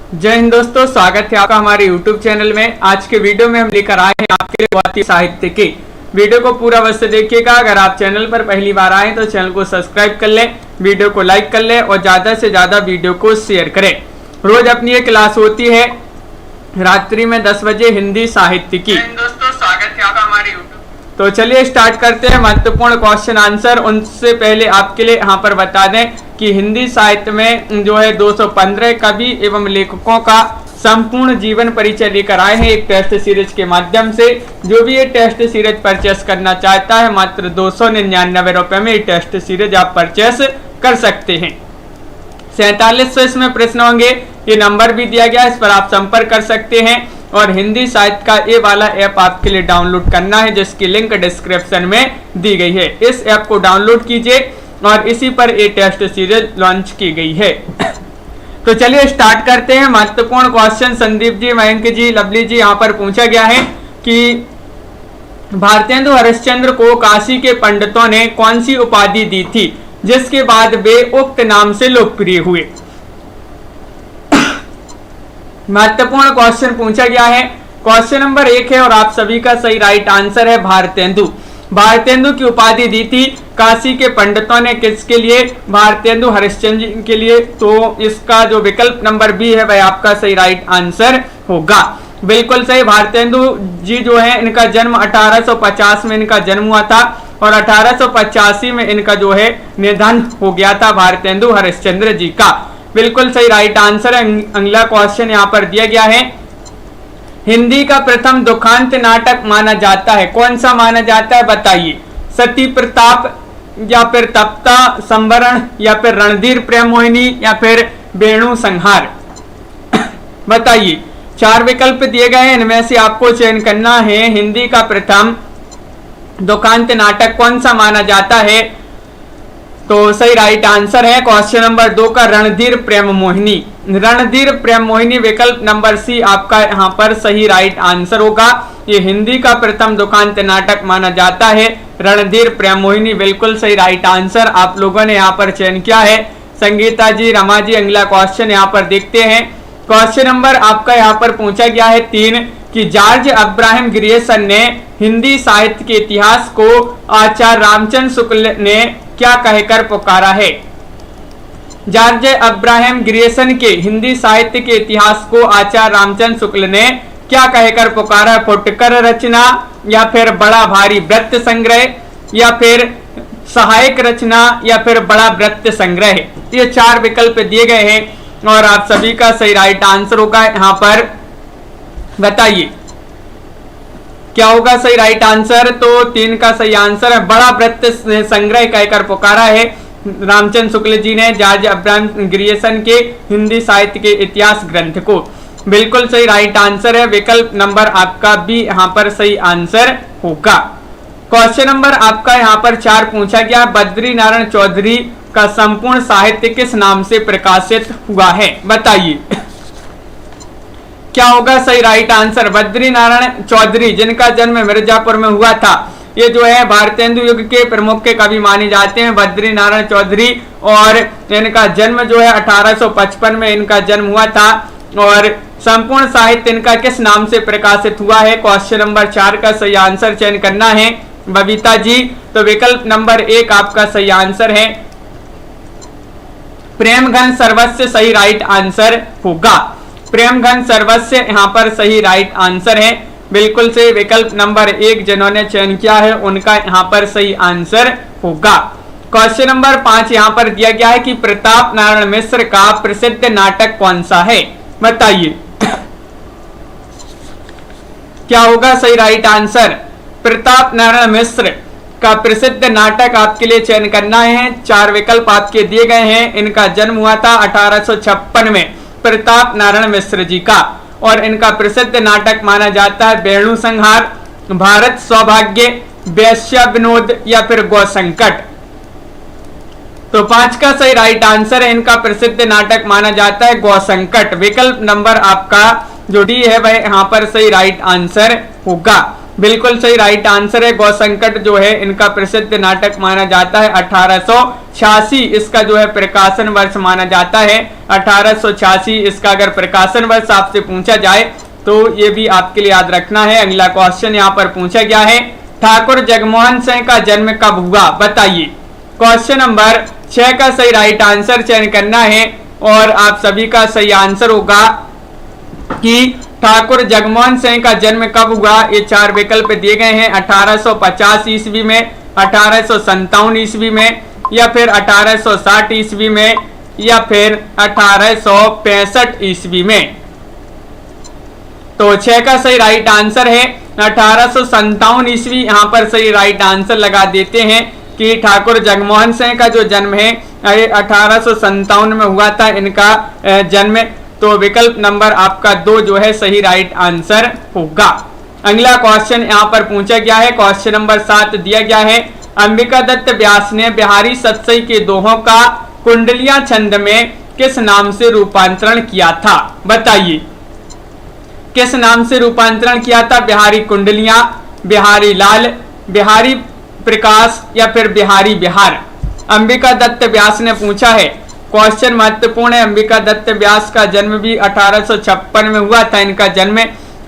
जय हिंद दोस्तों, स्वागत है आपका हमारे YouTube चैनल में। आज के वीडियो में हम लेकर आए हैं आपके लिए बहुत ही साहित्य के वीडियो को पूरा अवश्य देखिएगा। अगर आप चैनल पर पहली बार आए तो चैनल को सब्सक्राइब कर लें, वीडियो को लाइक कर लें और ज्यादा से ज्यादा वीडियो को शेयर करें। रोज अपनी ये क्लास होती है रात्रि में 10 बजे हिंदी साहित्य की। दोस्तों स्वागत है आपका हमारे YouTube। तो चलिए स्टार्ट करते हैं महत्वपूर्ण क्वेश्चन आंसर। उनसे पहले आपके लिए यहाँ पर बता दें कि हिंदी साहित्य में जो है 215 कवि एवं लेखकों का संपूर्ण जीवन परिचय लेकर आए हैं एक टेस्ट सीरीज के माध्यम से। जो भी ये टेस्ट सीरीज परचेस करना चाहता है मात्र 299 रुपए में ये टेस्ट सीरीज आप परचेस कर सकते हैं। 4700 इसमें प्रश्न होंगे, ये नंबर भी दिया गया, इस पर आप संपर्क कर सकते हैं। और हिंदी साहित्य का ये वाला ऐप आपके लिए डाउनलोड करना है जिसकी लिंक डिस्क्रिप्शन में दी गई है। इस ऐप को डाउनलोड कीजिए और इसी पर ये टेस्ट सीरीज लॉन्च की गई है। तो चलिए स्टार्ट करते हैं। महत्वपूर्ण क्वेश्चन संदीप जी, मयंक जी, लवली जी यहाँ पर पूछा गया है कि भारतेंदु हरिश्चंद्र को काशी के पंडितों ने कौन सी उपाधि दी थी जिसके बाद वे उक्त नाम से लोकप्रिय हुए। महत्वपूर्ण क्वेश्चन पूछा गया है। क्वेश्चन नंबर 1 है और आप सभी का सही राइट आंसर है भारतेंदु। भारतेंदु की उपाधि दी थी काशी के पंडितों ने, किसके लिए? भारतेंदु हरिश्चंद्र जी के लिए। तो इसका जो विकल्प नंबर बी है वह आपका सही राइट आंसर होगा। बिल्कुल सही। भारतेंदु जी जो है इनका जन्म 1850 में इनका जन्म हुआ था और 1885 में इनका जो है निधन हो गया था भारतेंदु हरिश्चंद्र जी का। बिल्कुल सही राइट आंसर है। अगला क्वेश्चन यहाँ पर दिया गया है, हिंदी का प्रथम दुखांत नाटक माना जाता है, कौन सा माना जाता है बताइए। सती प्रताप या फिर तप्ता संवरण या फिर रणधीर प्रेम मोहिनी या फिर वेणु संहार बताइए। 4 विकल्प दिए गए हैं, इनमें से आपको चयन करना है। हिंदी का प्रथम दुखांत नाटक कौन सा माना जाता है? तो सही राइट आंसर है क्वेश्चन नंबर 2 का रणधीर प्रेम मोहिनी। रणधीर प्रेम मोहिनी विकल्प नंबर सी आपका यहाँ पर सही राइट आंसर होगा। ये हिंदी का प्रथम दुखांत नाटक माना जाता है रणधीर प्रेम मोहिनी। बिल्कुल सही राइट आंसर आप लोगों ने यहाँ पर चयन किया है। संगीता जी, रमा जी, अगला क्वेश्चन यहाँ पर देखते हैं। क्वेश्चन नंबर आपका यहाँ पर पूछा गया है 3 कि जॉर्ज अब्राहम ग्रियर्सन ने हिंदी साहित्य के इतिहास को आचार्य रामचंद्र शुक्ल ने क्या कहकर पुकारा है। जॉर्ज अब्राहम ग्रियर्सन के हिंदी साहित्य के इतिहास को आचार्य रामचंद्र शुक्ल ने क्या कहकर पुकारा? फुटकर रचना या फिर बड़ा भारी वृत्त संग्रह या फिर सहायक रचना या फिर बड़ा वृत्त संग्रह। ये 4 विकल्प दिए गए हैं और आप सभी का सही राइट आंसर होगा। यहाँ पर बताइए क्या होगा सही राइट आंसर। तो 3 का सही आंसर है बड़ा वृत्त संग्रह कहकर पुकारा है रामचंद्र शुक्ल जी ने जॉर्ज अब्राहम ग्रियर्सन के हिंदी साहित्य के इतिहास ग्रंथ को। बिल्कुल सही राइट आंसर है। विकल्प नंबर आपका भी यहाँ पर सही आंसर होगा। क्वेश्चन नंबर आपका यहाँ पर 4 पूछा गया, बद्री नारायण चौधरी का संपूर्ण साहित्य किस नाम से प्रकाशित हुआ है बताइए। क्या होगा सही राइट आंसर। बद्री नारायण चौधरी जिनका जन्म मिर्जापुर में हुआ था, ये जो है भारतेंदु युग के प्रमुख के कवि माने जाते हैं बद्री नारायण चौधरी। और इनका जन्म जो है 1855 में इनका जन्म हुआ था और संपूर्ण साहित्य इनका किस नाम से प्रकाशित हुआ है। क्वेश्चन नंबर 4 का सही आंसर चयन करना है बबीता जी। तो विकल्प नंबर 1 आपका सही आंसर है प्रेम घन सर्वस्व सही राइट आंसर होगा। प्रेम घन सर्वस्व यहाँ पर सही राइट आंसर है। बिल्कुल से विकल्प नंबर 1 जिन्होंने चयन किया है उनका यहाँ पर सही आंसर होगा। क्वेश्चन नंबर 5 यहाँ पर दिया गया है कि प्रताप नारायण मिश्र का प्रसिद्ध नाटक कौन सा है बताइए। क्या होगा सही राइट आंसर। प्रताप नारायण मिश्र का प्रसिद्ध नाटक आपके लिए चयन करना है। 4 विकल्प आपके दिए गए हैं। इनका जन्म हुआ था 1856 में प्रताप नारायण मिश्र जी का और इनका प्रसिद्ध नाटक माना जाता है वेणु संहार, भारत सौभाग्य, वैश्य विनोद या फिर गौ संकट। तो 5 का सही राइट आंसर है, इनका प्रसिद्ध नाटक माना जाता है गौ संकट। विकल्प नंबर आपका जो डी है वह यहाँ पर सही राइट आंसर होगा। बिल्कुल सही राइट आंसर है। गौसंकट जो है इनका प्रसिद्ध नाटक माना जाता है। 1886 इसका जो है प्रकाशन वर्ष माना जाता है। 1886 इसका अगर प्रकाशन वर्ष आपसे पूछा जाए तो ये भी आपके लिए याद रखना है। अगला क्वेश्चन यहाँ पर पूछा गया है, ठाकुर जगमोहन सिंह का जन्म कब हुआ, बताइए। क्वेश्चन नंबर 6 का सही राइट आंसर चयन करना है और आप सभी का सही आंसर होगा कि ठाकुर जगमोहन सिंह का जन्म कब हुआ। ये 4 विकल्प दिए गए हैं। 1850 ईस्वी में, 1857 ईस्वी में, या फिर 1860 ईस्वी में, या फिर 1865 ईस्वी में। तो 6 का सही राइट आंसर है 1857 ईस्वी। यहाँ पर सही राइट आंसर लगा देते हैं कि ठाकुर जगमोहन सिंह का जो जन्म है 1857 में हुआ था इनका जन्म। तो विकल्प नंबर आपका 2 जो है सही राइट आंसर होगा। अगला क्वेश्चन यहाँ पर पूछा गया है, क्वेश्चन नंबर 7 दिया गया है, अंबिका दत्त व्यास ने बिहारी सतसई के दोहों का कुंडलियां छंद में किस नाम से रूपांतरण किया था, बताइए। किस नाम से रूपांतरण किया था? बिहारी कुंडलियां, बिहारी लाल, बिहारी प्रकाश, या फिर बिहारी बिहार। अंबिका दत्त व्यास ने पूछा है। क्वेश्चन महत्वपूर्ण है। अंबिका दत्त व्यास का जन्म भी 1856 में हुआ था इनका जन्म,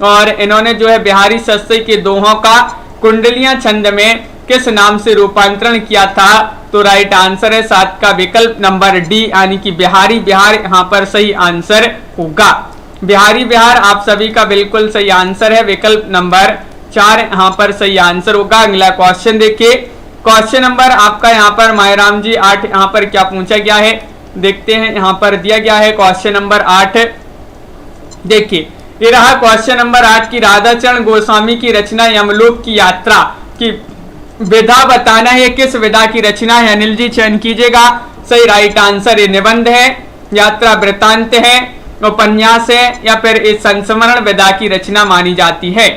और इन्होंने जो है बिहारी सतसई के दोहों का कुंडलियां छंद में किस नाम से रूपांतरण किया था? तो राइट आंसर है 7 का विकल्प नंबर डी, यानी कि बिहारी बिहार यहाँ पर सही आंसर होगा। बिहारी बिहार आप सभी का बिल्कुल सही आंसर है। विकल्प नंबर 4 यहाँ पर सही आंसर होगा। अगला क्वेश्चन देखिए, क्वेश्चन नंबर आपका यहाँ पर मायराम जी 8 यहाँ पर क्या पूछा गया है, देखते हैं। यहाँ पर दिया गया है क्वेश्चन नंबर 8, देखिए ये रहा क्वेश्चन नंबर 8 की राधाचरण गोस्वामी की रचना यमलोक की यात्रा की विधा बताना है। किस विधा की रचना है? अनिल जी चयन कीजिएगा। सही राइट आंसर ये निबंध है, यात्रा वृत्तांत है, उपन्यास है, या फिर इस संस्मरण विधा की रचना मानी जाती है।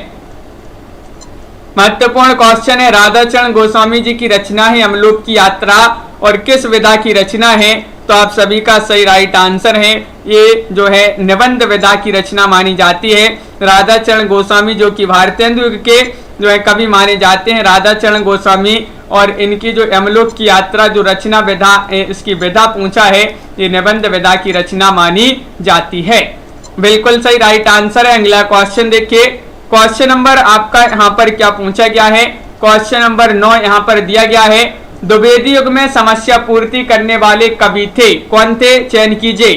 महत्वपूर्ण क्वेश्चन है। राधाचरण गोस्वामी जी की रचना है यमलोक की यात्रा, और किस विधा की रचना है? तो आप सभी का सही राइट आंसर है ये जो है निबंध विधा की रचना मानी जाती है। राधाचरण गोस्वामी जो कि भारतेंदु युग के जो है कवि माने जाते हैं, राधाचरण गोस्वामी, और इनकी जो यमलोक की यात्रा जो रचना विधा इसकी विधा पूछा है ये निबंध विधा की रचना मानी जाती है। बिल्कुल सही राइट आंसर है। अगला क्वेश्चन देखिए, क्वेश्चन नंबर आपका यहाँ पर क्या पूछा गया है? क्वेश्चन नंबर 9 यहाँ पर दिया गया है, द्विवेदी युग में समस्या पूर्ति करने वाले कवि थे, कौन थे? चयन कीजिए।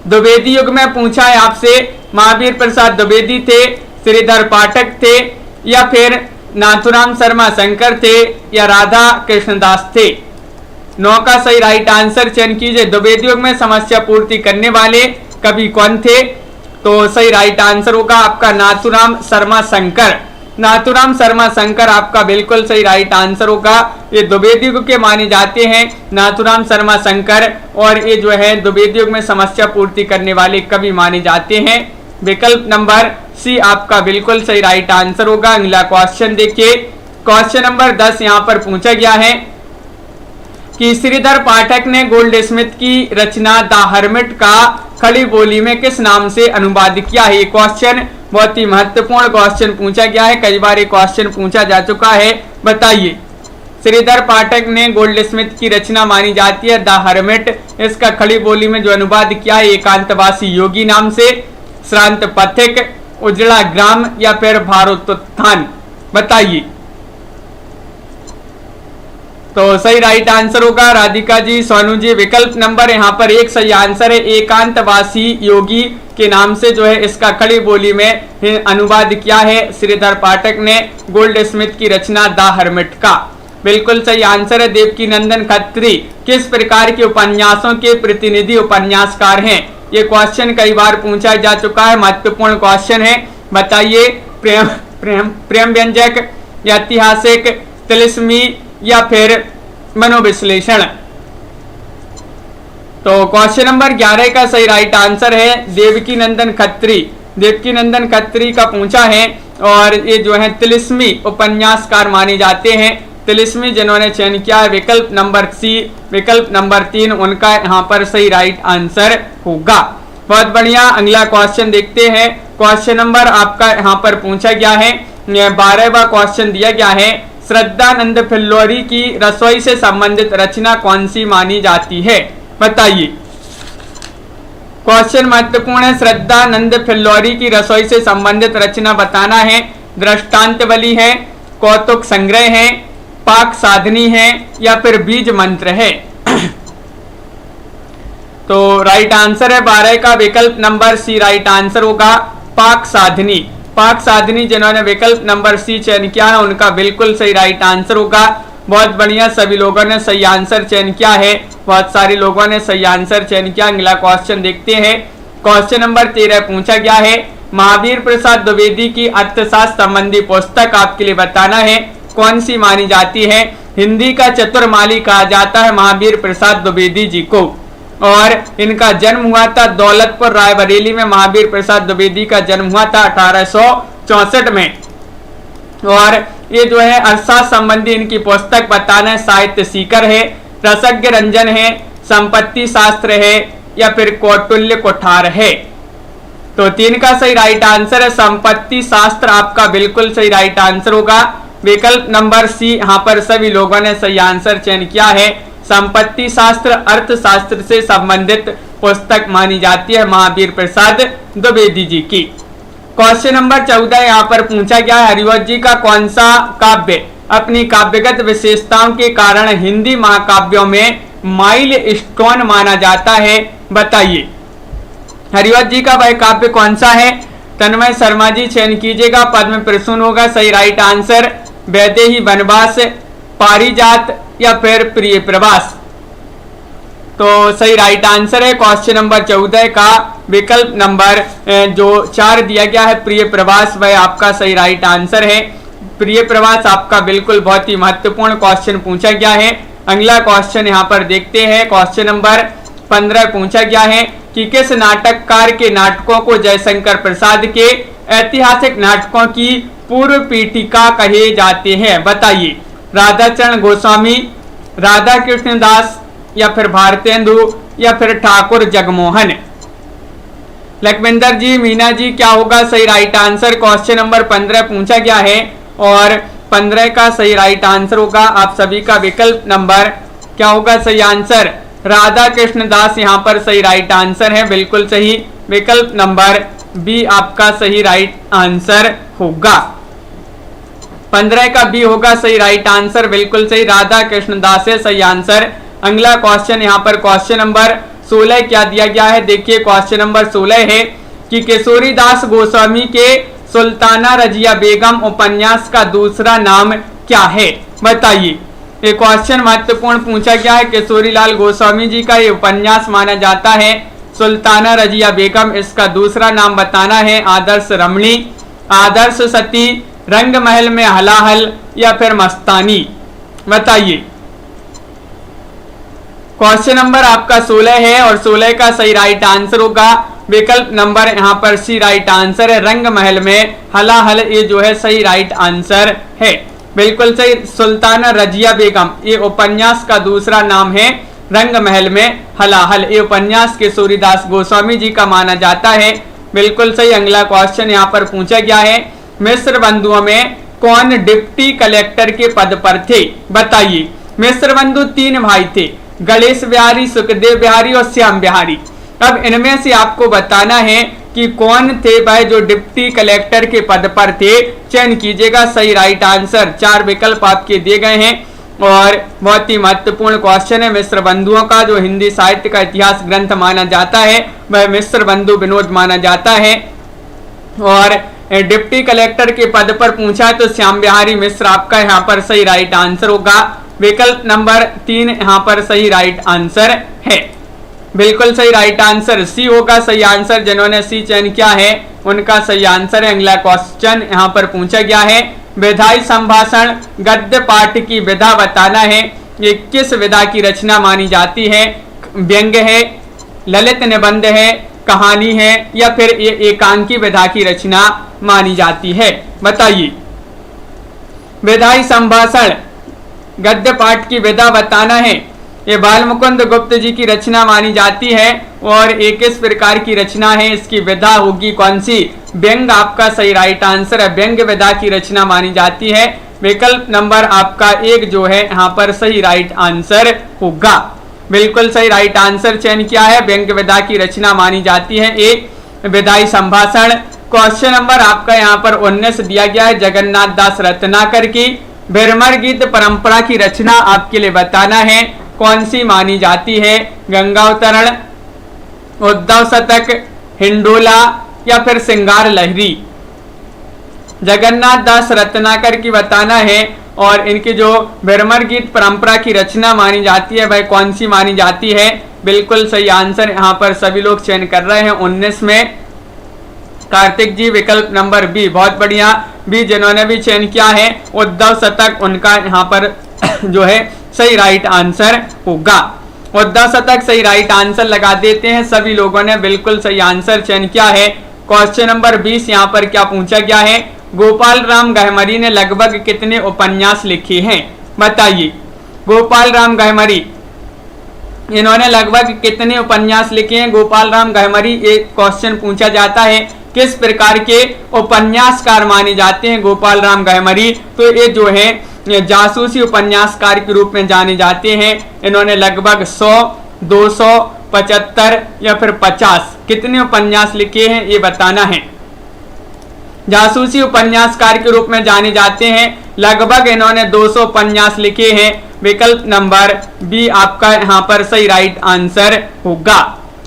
द्विवेदी युग में पूछा है आपसे, महावीर प्रसाद द्विवेदी थे, श्रीधर पाठक थे, या फिर नाथुराम शर्मा शंकर थे, या राधा कृष्णदास थे। 9 का सही राइट आंसर चयन कीजिए। द्विवेदी युग में समस्या पूर्ति करने वाले कवि कौन थे? तो सही राइट आंसर होगा आपका नाथुराम शर्मा शंकर। नाथुराम शर्मा शंकर आपका बिल्कुल सही राइट आंसर होगा। ये द्विवेदी युग के माने जाते हैं नाथुराम शर्मा शंकर, और ये जो है द्विवेदी युग में समस्या पूर्ति करने वाले कवि माने जाते हैं। विकल्प नंबर सी आपका बिल्कुल सही राइट आंसर होगा। अगला क्वेश्चन देखिए, क्वेश्चन नंबर 10 यहाँ पर पूछा गया है कि श्रीधर पाठक ने गोल्ड स्मिथ की रचना द हर्मिट का खड़ी बोली में किस नाम से अनुवाद किया है? ये क्वेश्चन बहुत ही महत्वपूर्ण क्वेश्चन पूछा गया है, कई बार ये क्वेश्चन पूछा जा चुका है, बताइए। श्रीधर पाठक ने गोल्ड स्मिथ की रचना मानी जाती है द हर्मिट, इसका खड़ी बोली में जो अनुवाद किया है एकांतवासी योगी नाम से, श्रांत पथिक, उजड़ा ग्राम, या फिर भारोत्थान, बताइए। तो सही राइट आंसर होगा राधिका जी, सोनू जी। विकल्प नंबर यहाँ पर 1 सही आंसर है। एकांतवासी योगी के नाम से जो है इसका खड़ी बोली में अनुवाद किया है श्रीधर पाठक ने गोल्ड स्मिथ की रचना द हर्मिट का। बिल्कुल सही आंसर है। देवकी नंदन खत्री किस प्रकार के उपन्यासों के प्रतिनिधि उपन्यासकार हैं? ये क्वेश्चन कई बार पूछा जा चुका है, महत्वपूर्ण क्वेश्चन है, बताइए। प्रेम व्यंजक, या ऐतिहासिक, तिलिस्मी, या फिर मनोविश्लेषण। तो क्वेश्चन नंबर 11 का सही राइट आंसर है देवकी नंदन खत्री। देवकी नंदन खत्री का पूछा है, और ये जो है तिलिस्मी उपन्यासकार माने जाते हैं। तिलिस्मी जिन्होंने चयन किया है विकल्प नंबर सी, विकल्प नंबर 3 उनका यहाँ पर सही राइट आंसर होगा। बहुत बढ़िया। अगला क्वेश्चन देखते हैं। क्वेश्चन नंबर आपका यहाँ पर पूछा गया है 12वां क्वेश्चन दिया गया है, श्रद्धानंद फिल्लोरी की रसोई से संबंधित रचना कौन सी मानी जाती है? बताइए। क्वेश्चन महत्वपूर्ण है। श्रद्धानंद फिल्लोरी की रसोई से संबंधित रचना बताना है। दृष्टांतवली है, कौतुक संग्रह है, पाक साधनी है या फिर बीज मंत्र है? तो राइट आंसर है 12 का विकल्प नंबर सी राइट आंसर होगा, पाक साधनी। पाक साधनी जिन्होंने विकल्प नंबर सी चयन किया है उनका बिल्कुल सही राइट आंसर होगा। बहुत बढ़िया, सभी लोगों ने सही आंसर चयन किया है, बहुत सारे लोगों ने सही आंसर चयन किया। अगला क्वेश्चन देखते हैं। क्वेश्चन नंबर 13 पूछा गया है, महावीर प्रसाद द्विवेदी की अर्थशास्त्र संबंधी पुस्तक आपके लिए बताना है, कौन सी मानी जाती है? हिंदी का चतुर्माली कहा जाता है महावीर प्रसाद द्विवेदी जी को, और इनका जन्म हुआ था दौलतपुर रायबरेली में। महावीर प्रसाद द्विवेदी का जन्म हुआ था 1864 में। और ये जो है अर्थशास्त्र संबंधी इनकी पुस्तक बताना है, साहित्य सीकर है, रसज्ञ रंजन है, संपत्ति शास्त्र है या फिर कौटिल्य कुठार है? तो 3 का सही राइट आंसर है संपत्ति शास्त्र, आपका बिल्कुल सही राइट आंसर होगा। विकल्प नंबर सी यहाँ पर सभी लोगों ने सही आंसर चयन किया है। संपत्ति शास्त्र अर्थशास्त्र से संबंधित पुस्तक मानी जाती है महावीर प्रसाद द्विवेदी जी की। क्वेश्चन नंबर 14 यहाँ पर पूछा गया है, हरिवंश जी का कौन सा काव्य अपनी काव्यगत विशेषताओं के कारण हिंदी महाकाव्यों में माइल स्टोन माना जाता है? बताइए। हरिवंश जी का वह काव्य कौन सा है? तन्मय शर्मा जी चयन कीजिएगा। पद्म प्रसून होगा सही राइट आंसर, वैदेही वनवास, पारिजात या फिर प्रिय प्रवास? तो सही राइट आंसर है क्वेश्चन नंबर 14 का विकल्प नंबर जो 4 दिया गया है प्रिय प्रवास, वह आपका सही राइट आंसर है। प्रिय प्रवास आपका बिल्कुल बहुत ही महत्वपूर्ण क्वेश्चन पूछा गया है। अगला क्वेश्चन यहाँ पर देखते हैं। क्वेश्चन नंबर 15 पूछा गया है कि किस नाटककार के नाटकों को जयशंकर प्रसाद के ऐतिहासिक नाटकों की पूर्व पीठिका कहे जाते हैं? बताइए। राधाचरण गोस्वामी, राधा कृष्ण दास या फिर भारतेंदु या फिर ठाकुर जगमोहन? लखविंदर जी, मीना जी, क्या होगा सही राइट आंसर? क्वेश्चन नंबर 15 पूछा गया है और 15 का सही राइट आंसर होगा आप सभी का विकल्प नंबर क्या होगा सही आंसर? राधा कृष्ण दास यहाँ पर सही राइट आंसर है, बिल्कुल सही। विकल्प नंबर बी आपका सही राइट आंसर होगा। 15 का बी होगा सही राइट आंसर, बिल्कुल सही। राधा कृष्ण दास है सही आंसर। अगला क्वेश्चन यहाँ पर क्वेश्चन नंबर 16 क्या दिया गया है? देखिए क्वेश्चन नंबर 16 है कि किशोरीदास गोस्वामी के सुल्ताना रजिया बेगम उपन्यास का दूसरा नाम क्या है? बताइए। ये क्वेश्चन महत्वपूर्ण पूछा गया है। किशोरीलाल गोस्वामी जी का ये उपन्यास माना जाता है सुल्ताना रजिया बेगम, इसका दूसरा नाम बताना है आदर्श रमणी, आदर्श सती, रंग महल में हलाहल या फिर मस्तानी? बताइए। क्वेश्चन नंबर आपका 16 है और 16 का सही राइट आंसर होगा विकल्प नंबर यहाँ पर सी राइट आंसर है, रंग महल में हलाहल, ये जो है सही राइट आंसर है, बिल्कुल सही। सुल्ताना रजिया बेगम ये उपन्यास का दूसरा नाम है रंग महल में हलाहल, ये उपन्यास किशोरीदास गोस्वामी जी का माना जाता है, बिल्कुल सही। अगला क्वेश्चन यहाँ पर पूछा गया है, मिस्र बंधुओं में कौन डिप्टी कलेक्टर के पद पर थे? बताइए। मिस्र बंधु 3 भाई थे, गणेश बिहारी, सुखदेव बिहारी और श्याम बिहारी। अब इनमें से आपको बताना है कि कौन थे वह जो डिप्टी कलेक्टर के पद पर थे, चयन कीजिएगा सही राइट आंसर। 4 विकल्प आपके दिए गए हैं और बहुत ही महत्वपूर्ण क्वेश्चन है। मिस्र बंधुओं का जो हिंदी साहित्य का इतिहास ग्रंथ माना जाता है वह मिस्र बंधु विनोद माना जाता है, और डिप्टी कलेक्टर के पद पर पूछा है तो श्याम बिहारी मिश्र आपका यहाँ पर सही राइट आंसर होगा। विकल्प नंबर 3 यहाँ पर सही राइट आंसर है, बिल्कुल सही राइट आंसर सी होगा सही आंसर। जिन्होंने सी चयन किया है उनका सही आंसर है। अगला क्वेश्चन यहाँ पर पूछा गया है, विधायी संभाषण गद्य पाठ की विधा बताना है, ये किस विधा की रचना मानी जाती है? व्यंग्य है, ललित निबंध है, कहानी है या फिर ये एकांकी विधा की रचना मानी जाती है? बताइए। विधायी संभाषण गद्य पाठ की विधा बताना है ये बाल मुकुंद गुप्त जी की रचना मानी जाती है और एक किस प्रकार की रचना है, इसकी विधा होगी कौन सी, व्यंग आपका सही राइट आंसर है। व्यंग विधा की रचना मानी जाती है। विकल्प नंबर आपका 1 जो है यहाँ पर सही राइट आंसर होगा। बिल्कुल सही राइट आंसर चयन किया है। व्यंग विधा की रचना मानी जाती है एक विधायी संभाषण। क्वेश्चन नंबर आपका यहाँ पर 19 दिया गया है, जगन्नाथ दास रत्नाकर की भ्रमर गीत परंपरा की रचना आपके लिए बताना है कौन सी मानी जाती है, गंगावतरण, उद्धव शतक, हिंडोला या फिर सिंगार लहरी। जगन्नाथ दास रत्नाकर की बताना है और इनकी जो भ्रमर गीत परंपरा की रचना मानी जाती है भाई कौन सी मानी जाती है। बिल्कुल सही आंसर यहाँ पर सभी लोग चयन कर रहे हैं 19 में। कार्तिक जी विकल्प नंबर बी, बहुत बढ़िया, बी जिन्होंने भी चयन किया है उद्धव शतक, उनका यहाँ पर जो है सही राइट आंसर होगा। उद्धव शतक सही राइट आंसर लगा देते हैं सभी लोगों ने, बिल्कुल सही आंसर चयन किया है। क्वेश्चन नंबर 20 यहाँ पर क्या पूछा गया है, गोपाल राम गहमरी ने लगभग कितने उपन्यास लिखे हैं, बताइए। गोपाल राम गहमरी इन्होंने लगभग कितने उपन्यास लिखे हैं, गोपाल राम गहमरी, एक क्वेश्चन पूछा जाता है किस प्रकार के उपन्यासकार माने जाते हैं गोपाल राम गहमरी। तो ये जो है जासूसी उपन्यासकार के रूप में जाने जाते हैं। इन्होंने लगभग 100, 200, 75 या फिर 50 कितने उपन्यास लिखे हैं ये बताना है। जासूसी उपन्यासकार के रूप में जाने जाते हैं, लगभग इन्होंने 200 उपन्यास लिखे हैं। विकल्प नंबर बी आपका यहाँ पर सही राइट आंसर होगा।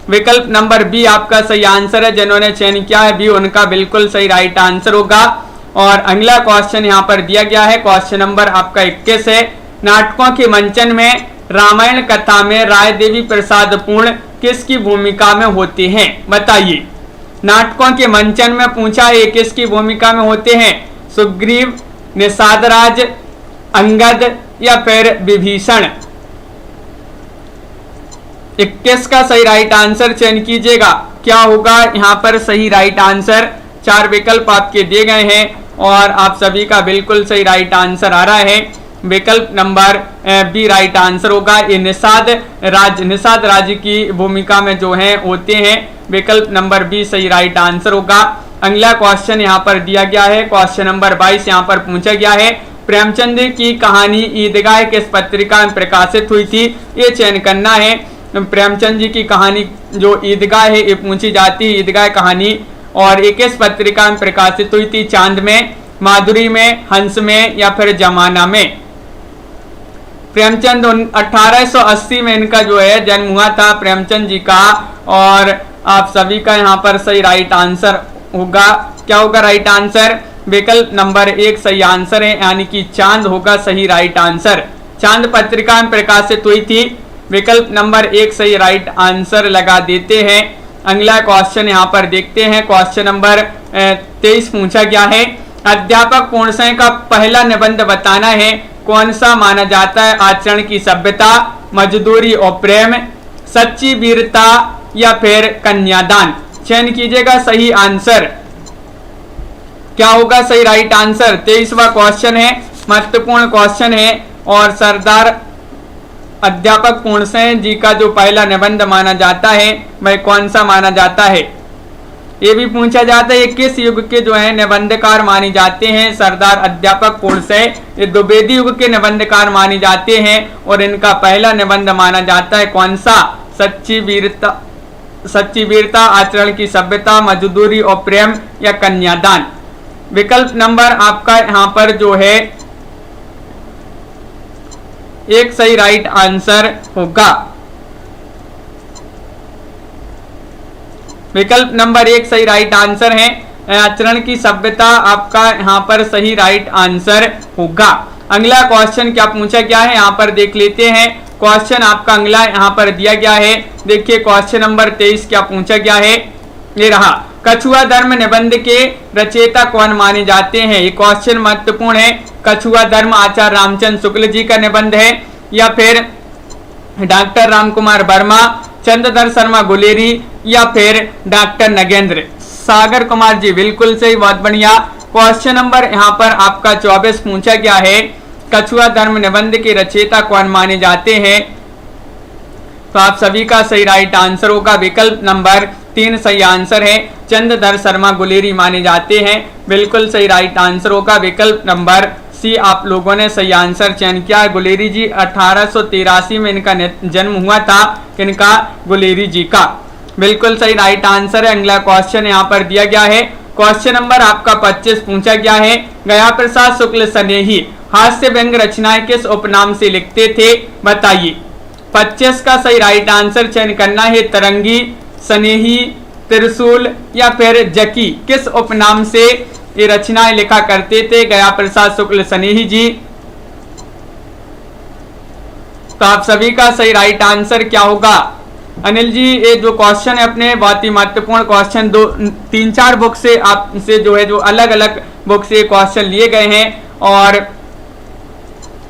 विकल्प नंबर बी आपका सही आंसर है, जिन्होंने चयन किया है बी उनका बिल्कुल सही राइट आंसर होगा। और अगला क्वेश्चन यहाँ पर दिया गया है, क्वेश्चन नंबर आपका 21 है, नाटकों के मंचन में रामायण कथा में राय देवी प्रसाद पूर्ण किसकी भूमिका में होते हैं, बताइए। नाटकों के मंचन में पूछा है किसकी भूमिका में होते हैं, सुग्रीव, निषादराज, अंगद या फिर विभीषण। 21 का सही राइट आंसर चयन कीजिएगा, क्या होगा यहाँ पर सही राइट आंसर। 4 विकल्प आपके दिए गए हैं और आप सभी का बिल्कुल सही राइट आंसर आ रहा है। विकल्प नंबर बी राइट आंसर होगा। ये निषाद राज की भूमिका में जो है होते हैं। विकल्प नंबर बी सही राइट आंसर होगा। अगला क्वेश्चन यहाँ पर दिया गया है, क्वेश्चन नंबर 22 यहाँ पर पूछा गया है, प्रेमचंद की कहानी ईदगाह किस पत्रिका में प्रकाशित हुई थी, ये चयन करना है। प्रेमचंद जी की कहानी जो ईदगाह है ये पूछी जाती है, ईदगाह कहानी, और ये किस पत्रिका में प्रकाशित हुई थी, चांद में, माधुरी में, हंस में या फिर जमाना में। प्रेमचंद 1880 में इनका जो है जन्म हुआ था प्रेमचंद जी का, और आप सभी का यहाँ पर सही राइट आंसर होगा। क्या होगा राइट आंसर, विकल्प नंबर 1 सही आंसर है, यानी कि चांद होगा सही राइट आंसर। चांद पत्रिका में प्रकाशित हुई थी, विकल्प नंबर 1 सही राइट आंसर लगा देते हैं। अगला क्वेश्चन यहाँ पर देखते हैं, क्वेश्चन नंबर 23 पूछा गया है, अध्यापक पूर्णशय का पहला निबंध बताना है, कौन सा माना जाता है, आचरण की सभ्यता, मजदूरी और प्रेम, सच्ची वीरता या फिर कन्यादान। चयन कीजिएगा सही आंसर, क्या होगा सही राइट आंसर। 23वां क्वेश्चन है, महत्वपूर्ण क्वेश्चन है, और सरदार अध्यापक पूर्णशय जी का जो पहला निबंध माना जाता है वह कौन सा माना जाता है। ये भी पूछा जाता है किस युग के जो है निबंधकार माने जाते हैं, सरदार अध्यापक पूर्णशय ये द्विवेदी युग के निबंधकार माने जाते हैं, और इनका पहला निबंध माना जाता है कौन सा, सच्ची वीरता, आचरण की सभ्यता, मजदूरी और प्रेम या कन्यादान। विकल्प नंबर आपका यहाँ पर जो है 1 सही राइट आंसर होगा। विकल्प नंबर 1 सही राइट आंसर है, आचरण की सभ्यता आपका यहाँ पर सही राइट आंसर होगा। अगला क्वेश्चन क्या पूछा गया है यहाँ पर देख लेते हैं। क्वेश्चन आपका अगला यहाँ पर दिया गया है, देखिए क्वेश्चन नंबर 23 क्या पूछा गया है, ये रहा, कछुआ धर्म निबंध के रचयिता कौन माने जाते हैं। ये क्वेश्चन महत्वपूर्ण है। कछुआ धर्म आचार्य रामचंद्र शुक्ल जी का निबंध है, या फिर डॉक्टर रामकुमार वर्मा, चंद्रधर शर्मा गुलेरी या फिर डॉक्टर नगेंद्र सागर कुमार जी। बिल्कुल सही, बहुत बढ़िया। क्वेश्चन नंबर यहाँ पर आपका 24 पूछा गया है, कछुआ धर्म निबंध के रचयिता कौन माने जाते हैं। तो आप सभी का सही राइट आंसर होगा विकल्प नंबर 3 सही आंसर है। चंद्रधर शर्मा गुलेरी माने जाते हैं, बिल्कुल सही राइट आंसर होगा विकल्प नंबर सी। आप लोगों ने सही आंसर चयन किया है। गुलेरी जी 1883 में इनका जन्म हुआ था, किनका? गुलेरी जी का। बिल्कुल सही राइट आंसर है। अगला क्वेश्चन यहाँ पर दिया गया है, क्वेश्चन नंबर आपका 25 पूछा गया है, गया प्रसाद शुक्ल स्नेही हास्य व्यंग रचनाएं किस उपनाम से लिखते थे, बताइए। 25 का सही राइट आंसर चयन करना है। तरंगी, स्नेही, त्रिशूल या फिर जकी, किस उपनाम से ये रचनाएं लिखा करते थे गया प्रसाद शुक्ल स्नेही जी? तो आप सभी का सही राइट आंसर क्या होगा? अनिल जी, ये जो क्वेश्चन है अपने बहुत ही महत्वपूर्ण क्वेश्चन, 3-4 बुक से आपसे जो है जो अलग अलग बुक से क्वेश्चन लिए गए हैं और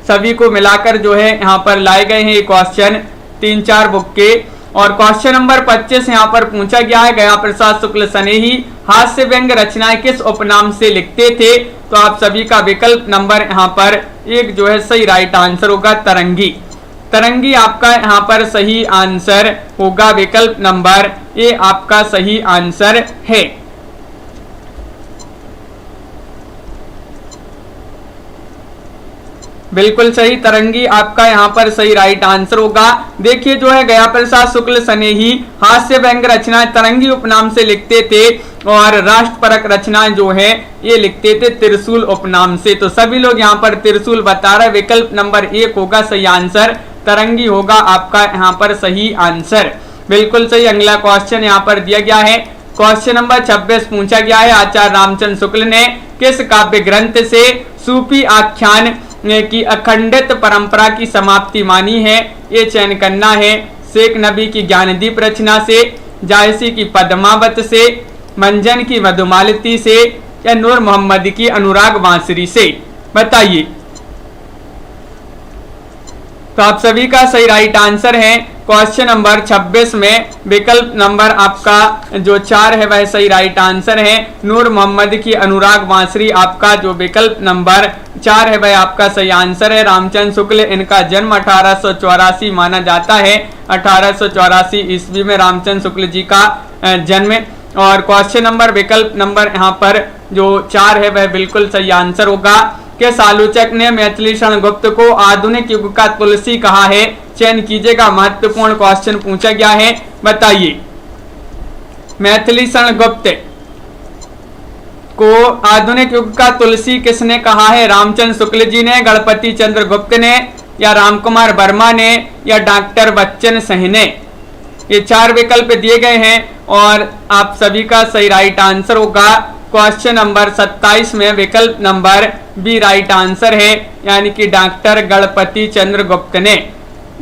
सभी को मिलाकर जो है यहाँ पर लाए गए हैं ये क्वेश्चन 3-4 बुक के। और क्वेश्चन नंबर 25 यहाँ पर पूछा गया है, गया प्रसाद शुक्ल स्नेही हास्य व्यंग रचनाएं किस उपनाम से लिखते थे? तो आप सभी का विकल्प नंबर यहाँ पर 1 जो है सही राइट आंसर होगा तरंगी। तरंगी आपका यहाँ पर सही आंसर होगा, विकल्प नंबर ए आपका सही आंसर है। बिल्कुल सही, तरंगी आपका यहाँ पर सही राइट आंसर होगा। देखिए जो है गया प्रसाद शुक्ल स्नेही हास्य व्यंग रचनाएं तरंगी उपनाम से लिखते थे और राष्ट्रपरक रचनाएं जो है ये लिखते थे त्रिशूल उपनाम से। तो सभी लोग यहाँ पर त्रिशूल बता रहे, विकल्प नंबर 1 होगा सही आंसर, तरंगी होगा आपका यहाँ पर सही आंसर। बिल्कुल सही। अगला क्वेश्चन यहाँ पर दिया गया है, क्वेश्चन नंबर 26 पूछा गया है, आचार्य रामचंद्र शुक्ल ने किस काव्य ग्रंथ से सूफी आख्यान की अखंडित परंपरा की समाप्ति मानी है? ये चयन करना है। शेख नबी की ज्ञानदीप रचना से, जायसी की पद्मावत से, मंजन की मधुमालती से या नूर मोहम्मद की अनुराग बांसुरी से, बताइए। तो आप सभी का सही राइट आंसर है क्वेश्चन नंबर 26 में विकल्प नंबर आपका जो 4 है वह सही राइट आंसर है। नूर मोहम्मद की अनुराग बांसुरी आपका जो विकल्प नंबर 4 है वह आपका सही आंसर है। रामचंद्र शुक्ल इनका जन्म 1884 माना जाता है, 1884 ईस्वी में रामचंद्र शुक्ल जी का जन्म। और क्वेश्चन नंबर विकल्प नंबर यहाँ पर जो 4 है वह बिल्कुल सही आंसर होगा। किस आलोचक ने मैथिली शरण गुप्त को आधुनिक युग का तुलसी कहा है? चयन कीजिएगा, महत्वपूर्ण क्वेश्चन पूछा गया है, बताइए। मैथिली शरण गुप्त को आधुनिक युग का तुलसी किसने कहा है? रामचंद्र शुक्ल जी ने, गणपति चंद्र गुप्त ने या रामकुमार वर्मा ने या डॉक्टर बच्चन सिंह ने? ये 4 विकल्प दिए गए हैं और आप सभी का सही राइट आंसर होगा क्वेश्चन नंबर 27 में विकल्प नंबर बी राइट आंसर है, यानी कि डॉक्टर गणपति चंद्र गुप्त ने।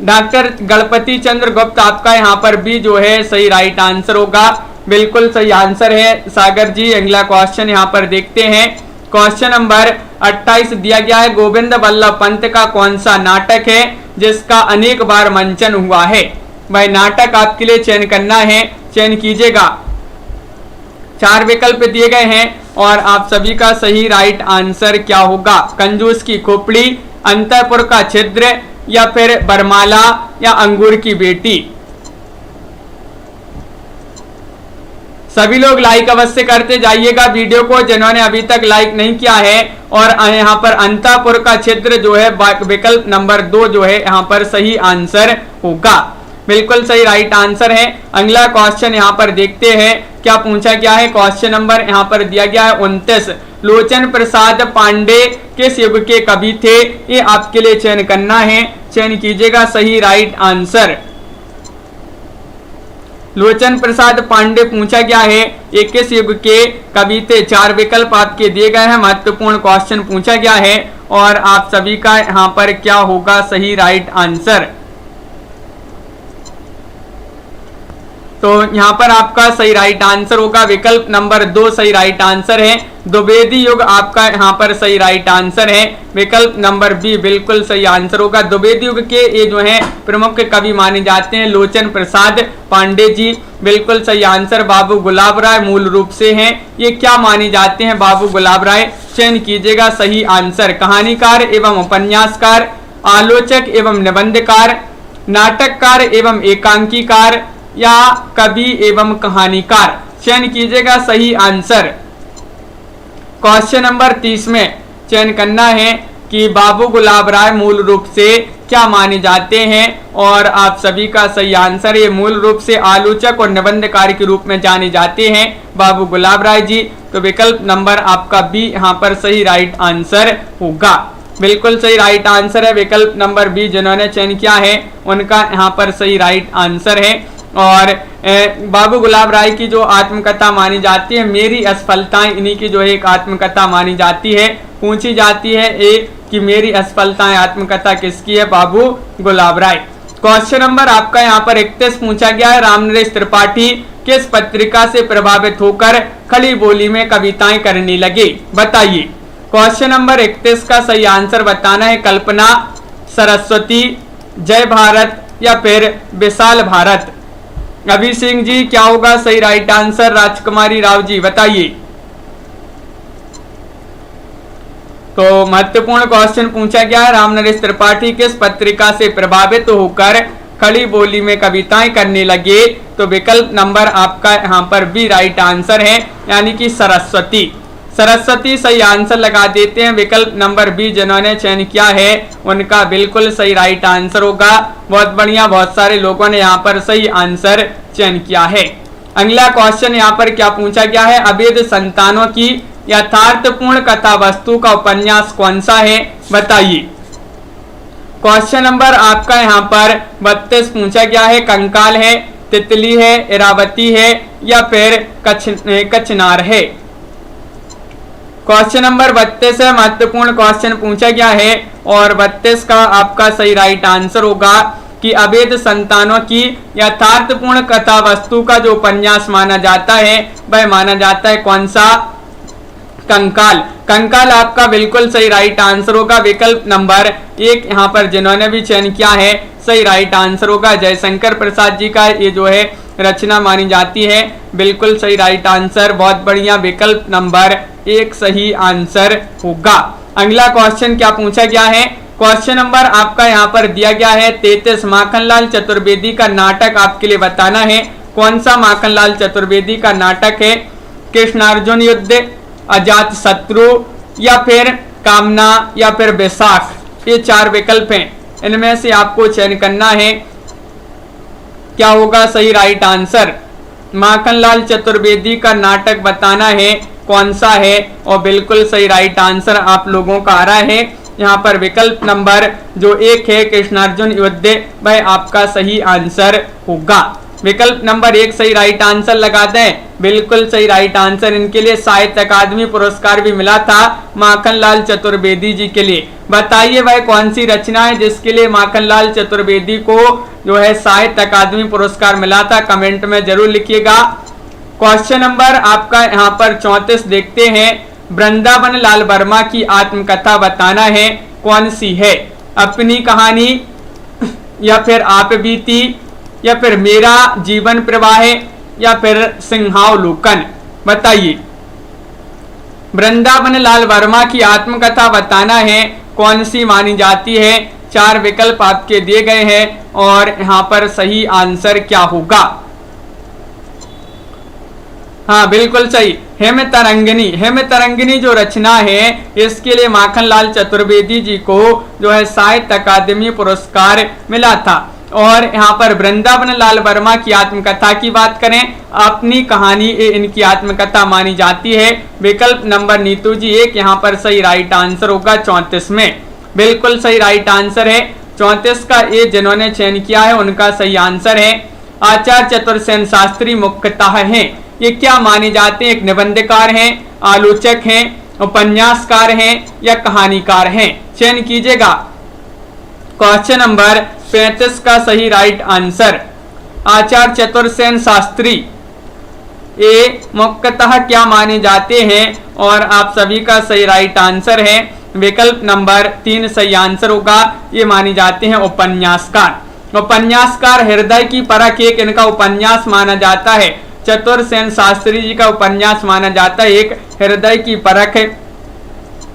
डॉक्टर गणपति चंद्र गुप्त आपका यहाँ पर बी जो है सही राइट आंसर होगा, बिल्कुल सही आंसर है सागर जी। अगला क्वेश्चन यहाँ पर देखते हैं, क्वेश्चन नंबर 28 दिया गया है, गोविंद वल्लभ पंत का कौन सा नाटक है जिसका अनेक बार मंचन हुआ है? वह नाटक आपके लिए चयन करना है, चयन कीजिएगा। 4 विकल्प दिए गए हैं और आप सभी का सही राइट आंसर क्या होगा? कंजूस की खोपड़ी, अंतःपुर का छिद्र या फिर बरमाला या अंगूर की बेटी? सभी लोग लाइक अवश्य करते जाइएगा वीडियो को, जिन्होंने अभी तक लाइक नहीं किया है। और यहाँ पर अंतःपुर का छिद्र जो है विकल्प नंबर 2 जो है यहाँ पर सही आंसर होगा, बिल्कुल सही राइट आंसर है। अगला क्वेश्चन यहाँ पर देखते हैं क्या पूछा गया है। क्वेश्चन नंबर यहाँ पर दिया गया है 29, लोचन प्रसाद पांडे किस युग के कवि थे? ये आपके लिए चयन करना है, चयन कीजिएगा सही राइट आंसर। लोचन प्रसाद पांडे पूछा गया है, ये किस युग के कवि थे? 4 विकल्प आपके दिए गए हैं, महत्वपूर्ण क्वेश्चन पूछा गया है और आप सभी का यहाँ पर क्या होगा सही राइट आंसर। तो यहाँ पर आपका सही राइट आंसर होगा विकल्प नंबर 2 सही राइट आंसर है। द्विवेदी युग आपका यहाँ पर सही राइट आंसर है, विकल्प नंबर बी बिल्कुल सही आंसर होगा। द्विवेदी युग के ये जो है प्रमुख कवि माने जाते हैं लोचन प्रसाद पांडे जी, बिल्कुल सही आंसर। बाबू गुलाब राय मूल रूप से हैं, ये क्या माने जाते हैं बाबू गुलाब राय? चयन कीजिएगा सही आंसर। कहानीकार एवं उपन्यासकार, आलोचक एवं निबंधकार, नाटककार एवं एकांकीकार या कवि एवं कहानीकार। चयन कीजिएगा सही आंसर। क्वेश्चन नंबर 30 में चयन करना है कि बाबू गुलाब राय मूल रूप से क्या माने जाते हैं, और आप सभी का सही आंसर, ये मूल रूप से आलोचक और निबंधकार के रूप में जाने जाते हैं बाबू गुलाब राय जी। तो विकल्प नंबर आपका बी यहाँ पर सही राइट आंसर होगा। बिल्कुल सही राइट आंसर है विकल्प नंबर बी। जिन्होंने चयन किया है उनका यहाँ पर सही राइट आंसर है। और बाबू गुलाब राय की जो आत्मकथा मानी जाती है, मेरी असफलताएं, इन्हीं की जो एक आत्मकथा मानी जाती है। पूछी जाती है एक कि मेरी असफलताएं आत्मकथा किसकी है, बाबू गुलाब राय। क्वेश्चन नंबर आपका यहाँ पर 31 पूछा गया है, रामनरेश त्रिपाठी किस पत्रिका से प्रभावित होकर खड़ी बोली में कविताएं करने लगे, बताइए। क्वेश्चन नंबर 31 का सही आंसर बताना है। कल्पना, सरस्वती, जय भारत या फिर विशाल भारत। अभी सिंह जी क्या होगा सही राइट आंसर? राजकुमारी राव जी बताइए। तो महत्वपूर्ण क्वेश्चन पूछा गया है, रामनरेश त्रिपाठी किस पत्रिका से प्रभावित होकर खड़ी बोली में कविताएं करने लगे। तो विकल्प नंबर आपका यहाँ पर बी राइट आंसर है, यानी कि सरस्वती। सरस्वती सही आंसर लगा देते हैं। विकल्प नंबर बी जिन्होंने चयन किया है उनका बिल्कुल सही राइट आंसर होगा। बहुत बढ़िया, बहुत सारे लोगों ने यहाँ पर सही आंसर चयन किया है। अगला क्वेश्चन यहाँ पर क्या पूछा गया है, अवैध संतानों की यथार्थपूर्ण कथा वस्तु का उपन्यास कौन सा है, बताइए। क्वेश्चन नंबर आपका यहाँ पर 32 पूछा गया है, कंकाल है, तितली है, इरावती है या फिर कचनार है। क्वेश्चन नंबर 32 है, महत्वपूर्ण क्वेश्चन पूछा गया है और 32 का आपका सही राइट आंसर होगा कि अवैध संतानों की यथार्थपूर्ण कथा वस्तु का जो उपन्यास माना जाता है वह माना जाता है कौन सा, कंकाल। कंकाल आपका बिल्कुल सही राइट आंसर होगा। विकल्प नंबर 1 यहाँ पर जिन्होंने भी चयन किया है सही राइट आंसर होगा। जयशंकर प्रसाद जी का ये जो है रचना मानी जाती है, बिल्कुल सही राइट आंसर। बहुत बढ़िया, विकल्प नंबर 1 सही आंसर होगा। अगला क्वेश्चन क्या पूछा गया है, क्वेश्चन नंबर आपका यहाँ पर दिया गया है 33, माखनलाल चतुर्वेदी का नाटक आपके लिए बताना है। कौन सा माखनलाल चतुर्वेदी का नाटक है, कृष्णार्जुन युद्ध, अजात शत्रु या फिर कामना या फिर बैसाख। ये 4 विकल्प हैं, इनमें से आपको चयन करना है क्या होगा सही राइट आंसर। माखनलाल चतुर्वेदी का नाटक बताना है कौन सा है, और बिल्कुल सही राइट आंसर आप लोगों का आ रहा है यहाँ पर विकल्प नंबर जो 1 है कृष्णार्जुन युद्ध, वह आपका सही आंसर होगा। विकल्प नंबर 1 सही राइट आंसर लगा दें, बिल्कुल सही राइट आंसर। इनके लिए साहित्य अकादमी पुरस्कार भी मिला था माखनलाल चतुर्वेदी जी के लिए। बताइए वह कौन सी रचना है जिसके लिए माखनलाल चतुर्वेदी को जो है साहित्य अकादमी पुरस्कार मिला था, कमेंट में जरूर लिखिएगा। क्वेश्चन नंबर आपका यहाँ पर 34 देखते हैं, वृंदावन लाल वर्मा की आत्मकथा बताना है कौन सी है, अपनी कहानी या फिर आप बीती या फिर मेरा जीवन प्रवाह या फिर सिंहावलोकन, बताइए। वृंदावन लाल वर्मा की आत्मकथा बताना है कौन सी मानी जाती है। 4 विकल्प आपके दिए गए हैं और यहाँ पर सही आंसर क्या होगा। हाँ बिल्कुल सही, हेम तरंगिनी। हेम तरंगिनी जो रचना है इसके लिए माखनलाल चतुर्वेदी जी को जो है साहित्य अकादमी पुरस्कार मिला था। और यहाँ पर वृंदावन लाल वर्मा की आत्मकथा की बात करें, अपनी कहानी इनकी आत्मकथा मानी जाती है। विकल्प नंबर नीतू जी 1 यहाँ पर सही राइट आंसर होगा 34 में, बिल्कुल सही राइट आंसर है। 34 का ये जिन्होंने चयन किया है उनका सही आंसर है। आचार्य चतुर्सेन शास्त्री मुख्यतः हैं, ये क्या माने जाते हैं, एक निबंधकार हैं, आलोचक हैं, उपन्यासकार हैं या कहानीकार हैं। चयन कीजिएगा। क्वेश्चन नंबर 35 का सही राइट आंसर, आचार्य चतुर्सेन शास्त्री ये मुख्यतः क्या माने जाते हैं, और आप सभी का सही राइट आंसर है विकल्प नंबर 3 सही आंसर होगा। ये माने जाते हैं उपन्यासकार। उपन्यासकार हृदय की परख एक इनका उपन्यास माना जाता है। चतुर्सेन शास्त्री जी का उपन्यास माना जाता है एक हृदय की परख।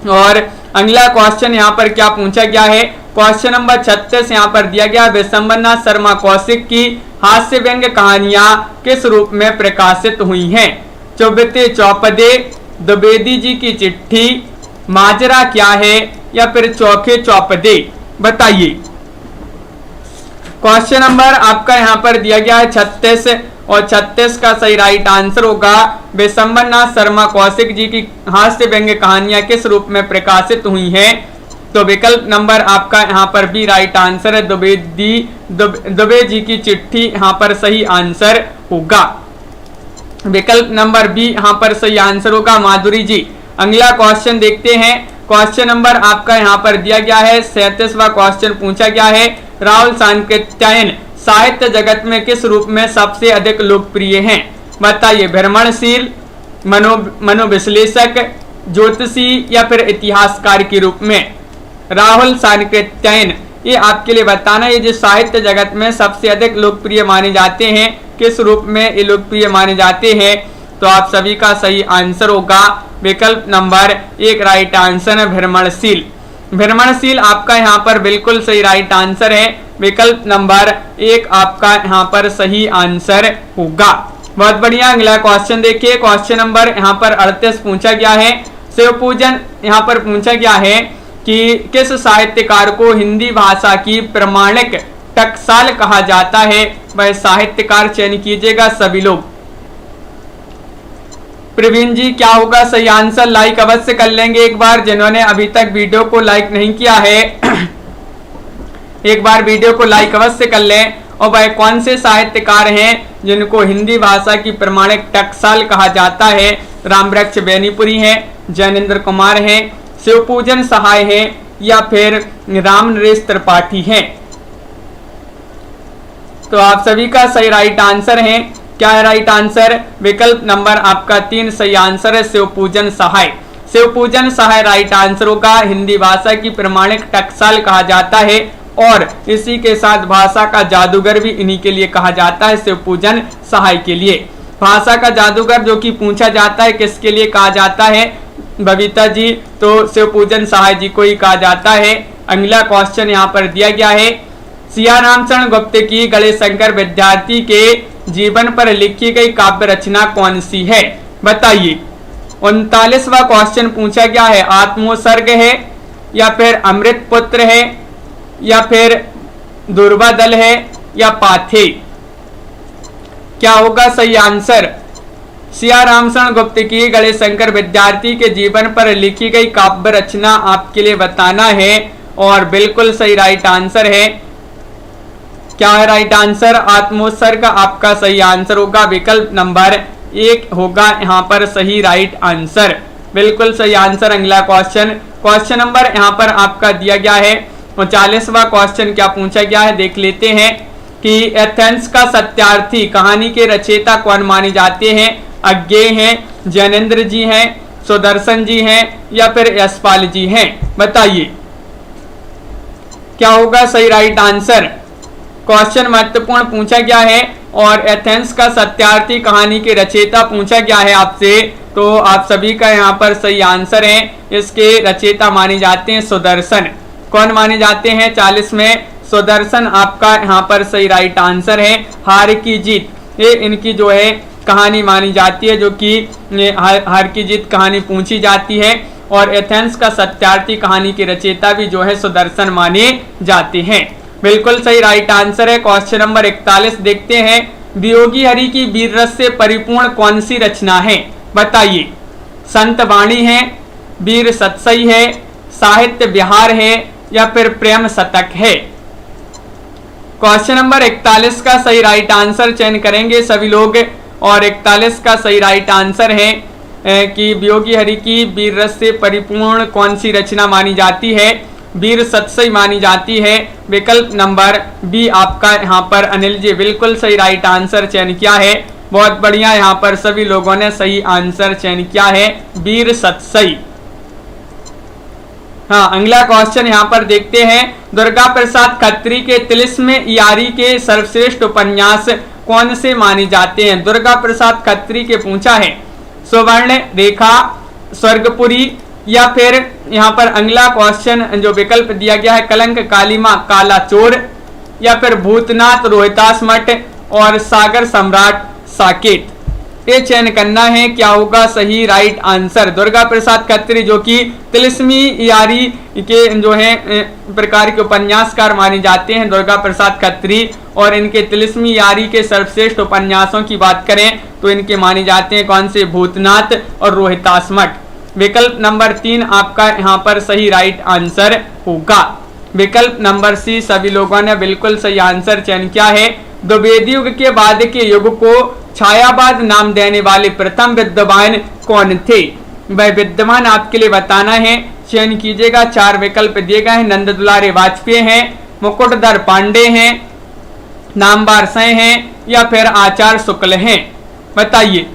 और अगला क्वेश्चन यहाँ पर क्या पूछा गया है, क्वेश्चन नंबर 36 यहाँ पर दिया गया, विशंबरनाथ शर्मा कौशिक की हास्य व्यंग्य कहानियां किस रूप में प्रकाशित हुई हैं? चौबते चौपदे, द्विवेदी जी की चिट्ठी, माजरा क्या है, या फिर चौखे चौपदे? बताइए। क्वेश्चन नंबर आपका यहाँ पर दिया गया है 36 और 36 का सही राइट आंसर होगा विशंबरनाथ शर्मा कौशिक जी की हास्य व्यंग्य कहानियां किस रूप में प्रकाशित हुई हैं? तो विकल्प नंबर आपका यहाँ पर भी राइट आंसर है, दुबे जी की चिट्ठी यहाँ पर सही आंसर होगा। विकल्प नंबर बी यहाँ पर सही आंसर होगा, माधुरी जी। अगला क्वेश्चन देखते हैं। क्वेश्चन नंबर आपका यहाँ पर दिया गया है 37वां क्वेश्चन पूछा गया है, राहुल सांकृत्यायन साहित्य जगत में किस रूप में सबसे अधिक लोकप्रिय हैं? बताइए। भ्रमणशील, मनोविश्लेषक, ज्योतिषी, या फिर इतिहासकार के रूप में? राहुल सांकृत्यायन, ये आपके लिए बताना, ये जो साहित्य जगत में सबसे अधिक लोकप्रिय माने जाते हैं, किस रूप में ये लोकप्रिय माने जाते हैं? तो आप सभी का सही आंसर होगा विकल्प नंबर 1 राइट आंसर है, भ्रमणशील। भ्रमणशील आपका यहाँ पर बिल्कुल सही राइट आंसर है, विकल्प नंबर 1 आपका यहाँ पर सही आंसर होगा। बहुत बढ़िया। अगला क्वेश्चन देखिए। क्वेश्चन नंबर यहाँ पर 38 पूछा गया है, शिव पूजन यहाँ पर पूछा गया है कि किस साहित्यकार को हिंदी भाषा की प्रमाणिक टकसाल कहा जाता है? वह साहित्यकार चयन कीजिएगा सभी लोग। प्रवीण जी क्या होगा सही आंसर? लाइक अवश्य कर लेंगे एक बार, जिन्होंने अभी तक वीडियो को लाइक नहीं किया है एक बार वीडियो को लाइक अवश्य कर लें। और वह कौन से साहित्यकार हैं जिनको हिंदी भाषा की प्रमाणिक टकसाल कहा जाता है? रामवृक्ष बेनीपुरी है, जैनेन्द्र कुमार है, शिवपूजन सहाय है, या फिर राम नरेश त्रिपाठी है? तो आप सभी का सही राइट आंसर है। क्या है राइट आंसर? विकल्प नंबर आपका 3 सही आंसर है, शिवपूजन सहाय। शिवपूजन सहाय राइट आंसर होगा। हिंदी भाषा की प्रमाणिक टकसाल कहा जाता है और इसी के साथ भाषा का जादूगर भी इन्हीं के लिए कहा जाता है, शिवपूजन सहाय के लिए। भाषा का जादूगर जो कि पूछा जाता है किसके लिए कहा जाता है बबीता जी? तो शिवपूजन सहाय जी को ही कहा जाता है। अगला क्वेश्चन यहाँ पर दिया गया है, सियाराम शरण गुप्त की गणेशशंकर विद्यार्थी के जीवन पर लिखी गई काव्य रचना कौन सी है? बताइए। 39वां क्वेश्चन पूछा गया है, आत्मोत्सर्ग है, या फिर अमृत पुत्र है, या फिर दुर्वादल है, या पाथे? क्या होगा सही आंसर? सियाराम शरण गुप्त की गणेशशंकर विद्यार्थी के जीवन पर लिखी गई काव्य रचना आपके लिए बताना है और बिल्कुल सही राइट आंसर है। क्या है राइट आंसर? आत्मोत्सर्ग आपका सही आंसर होगा, विकल्प नंबर 1 होगा यहाँ पर सही राइट आंसर, बिल्कुल सही आंसर। अगला क्वेश्चन नंबर यहाँ पर आपका दिया गया है 39वां क्वेश्चन क्या पूछा गया है देख लेते हैं कि एथेंस का सत्यार्थी कहानी के रचयिता कौन माने जाते हैं? अज्ञेय हैं, जैनेन्द्र जी हैं, सुदर्शन जी हैं, या फिर यशपाल जी हैं? बताइए। क्या होगा सही राइट आंसर? क्वेश्चन महत्वपूर्ण पूछा गया है और एथेंस का सत्यार्थी कहानी के रचयिता पूछा गया है आपसे, तो आप सभी का यहाँ पर सही आंसर है। इसके रचयिता माने जाते हैं सुदर्शन। कौन माने जाते हैं? 40 में सुदर्शन आपका यहाँ पर सही राइट आंसर है। हार की जीत, ये इनकी जो है कहानी मानी जाती है, जो कि हार की जीत कहानी पूछी जाती है। और एथेंस का सत्यार्थी कहानी के रचयिता भी जो है सुदर्शन माने जाते हैं। बिल्कुल सही राइट आंसर है। क्वेश्चन नंबर 41 देखते हैं, वियोगी हरि की वीर रस से परिपूर्ण कौन सी रचना है? बताइए। संत वाणी है, वीर सतसई है, साहित्य विहार है, या फिर प्रेम शतक है? क्वेश्चन नंबर 41 का सही राइट आंसर चयन करेंगे सभी लोग और 41 का सही राइट आंसर है कि वियोगी हरि की वीर रस से परिपूर्ण कौन सी रचना मानी जाती है? वीर सतसई मानी जाती है। विकल्प नंबर बी आपका यहाँ पर अनिल जी बिल्कुल सही राइट आंसर चयन किया है। बहुत बढ़िया, यहाँ पर सभी लोगों ने सही आंसर चयन किया है, वीर सतसई। हाँ, अगला क्वेश्चन यहाँ पर देखते हैं, दुर्गा प्रसाद खत्री के तिलिस्म यारी के सर्वश्रेष्ठ उपन्यास कौन से माने जाते हैं? दुर्गा प्रसाद खत्री के पूछा है। सुवर्ण रेखा, स्वर्गपुरी, या फिर यहाँ पर अगला क्वेश्चन जो विकल्प दिया गया है कलंक कालीमा काला चोर, या फिर भूतनाथ रोहितास मठ और सागर सम्राट साकेत। ये चयन करना है, क्या होगा सही राइट आंसर। दुर्गा प्रसाद खत्री जो कि तिलिस्मी यारी के जो है प्रकार के उपन्यासकार माने जाते हैं दुर्गा प्रसाद खत्री, और इनके तिलिस्मी यारी के सर्वश्रेष्ठ उपन्यासों की बात करें तो इनके माने जाते हैं कौन से, भूतनाथ और रोहितास मठ। विकल्प नंबर 3 आपका यहाँ पर सही राइट आंसर होगा। विकल्प नंबर सी सभी लोगों ने बिल्कुल सही आंसर चयन किया है। द्विवेदी युग के बाद के युग को छायावाद नाम देने वाले प्रथम विद्वान कौन थे। वह विद्वान आपके लिए बताना है, चयन कीजिएगा। 4 विकल्प दिए गए हैं। नंद दुलारे वाजपेयी हैं, मुकुटधर पांडे हैं, नामवर सेन हैं, या फिर आचार्य शुक्ल हैं। बताइए।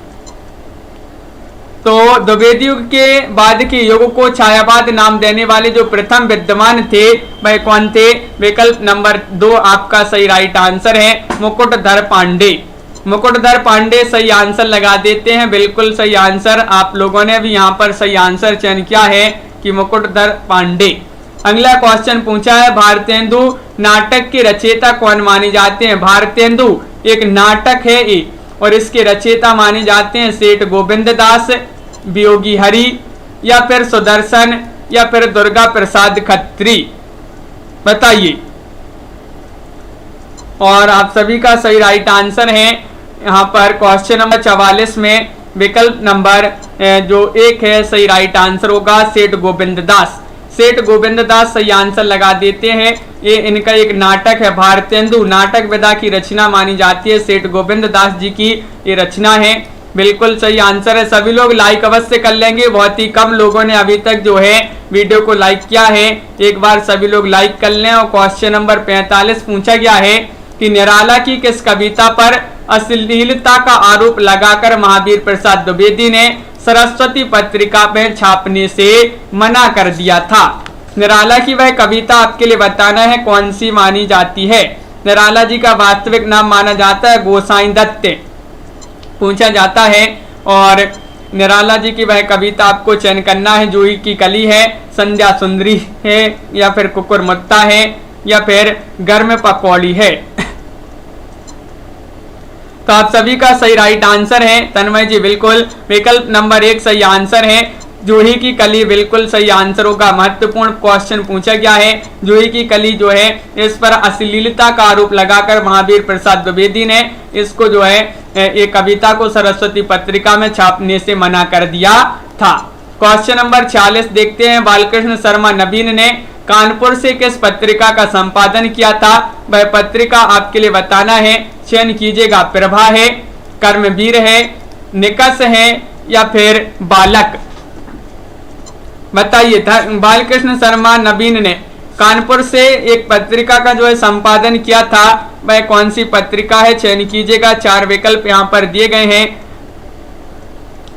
तो द्विवेदी युग के बाद के युग को छायावाद नाम देने वाले जो प्रथम विद्वान थे वह कौन थे। विकल्प नंबर 2 आपका सही राइट आंसर है, मुकुटधर पांडे। मुकुटधर पांडे सही आंसर लगा देते हैं, बिल्कुल सही आंसर। आप लोगों ने भी यहाँ पर सही आंसर चयन किया है कि मुकुटधर पांडे। अगला क्वेश्चन पूछा है, भारतेंदु नाटक के रचयिता कौन माने जाते हैं। भारतेंदु एक नाटक है ये, और इसके रचयिता माने जाते हैं सेठ गोविंद दास, वियोगी हरि, या फिर सुदर्शन, या फिर दुर्गा प्रसाद खत्री। बताइए। और आप सभी का सही राइट आंसर है यहाँ पर क्वेश्चन नंबर 44 में विकल्प नंबर जो 1 है सही राइट आंसर होगा, सेठ गोविंद दास। सेठ गोविंद दास सही आंसर लगा देते हैं। ये इनका एक नाटक है भारतेंदु, नाटक विधा की रचना मानी जाती है। सेठ गोविंद दास जी की ये रचना है, बिल्कुल सही आंसर है। सभी लोग लाइक अवश्य कर लेंगे, बहुत ही कम लोगों ने अभी तक जो है वीडियो को लाइक किया है। एक बार सभी लोग लाइक कर लें। और क्वेश्चन नंबर 45 पूछा गया है कि निराला की किस कविता पर अश्लीलता का आरोप लगाकर महावीर प्रसाद द्विवेदी ने सरस्वती पत्रिका में छापने से मना कर दिया था। निराला की वह कविता आपके लिए बताना है कौन सी मानी जाती है। निराला जी का वास्तविक नाम माना जाता है गोसाई दत्त, पूछा जाता है। और निराला जी की वह कविता आपको चयन करना है, जूही की कली है, संध्या सुंदरी है, या फिर कुकुर मुत्ता है, या फिर गर्म पकौड़ी है। तो आप सभी का सही राइट आंसर है तन्मय जी, बिल्कुल विकल्प नंबर 1 सही आंसर है। जूही की कली बिल्कुल सही आंसर होगा। महत्वपूर्ण क्वेश्चन पूछा गया है, जूही की कली जो है इस पर अश्लीलता का आरोप लगाकर महावीर प्रसाद द्विवेदी ने इसको जो है एक कविता को सरस्वती पत्रिका में छापने से मना कर दिया था। क्वेश्चन नंबर 46 देखते हैं। बालकृष्ण शर्मा नवीन ने कानपुर से किस पत्रिका का संपादन किया था। वह पत्रिका आपके लिए बताना है, चयन कीजिएगा। प्रभा है, कर्मवीर है, निकष है, या फिर बालक। बताइए। बालकृष्ण शर्मा नवीन ने कानपुर से एक पत्रिका का जो है संपादन किया था, वह कौन सी पत्रिका है, चयन कीजिएगा। 4 विकल्प यहाँ पर दिए गए हैं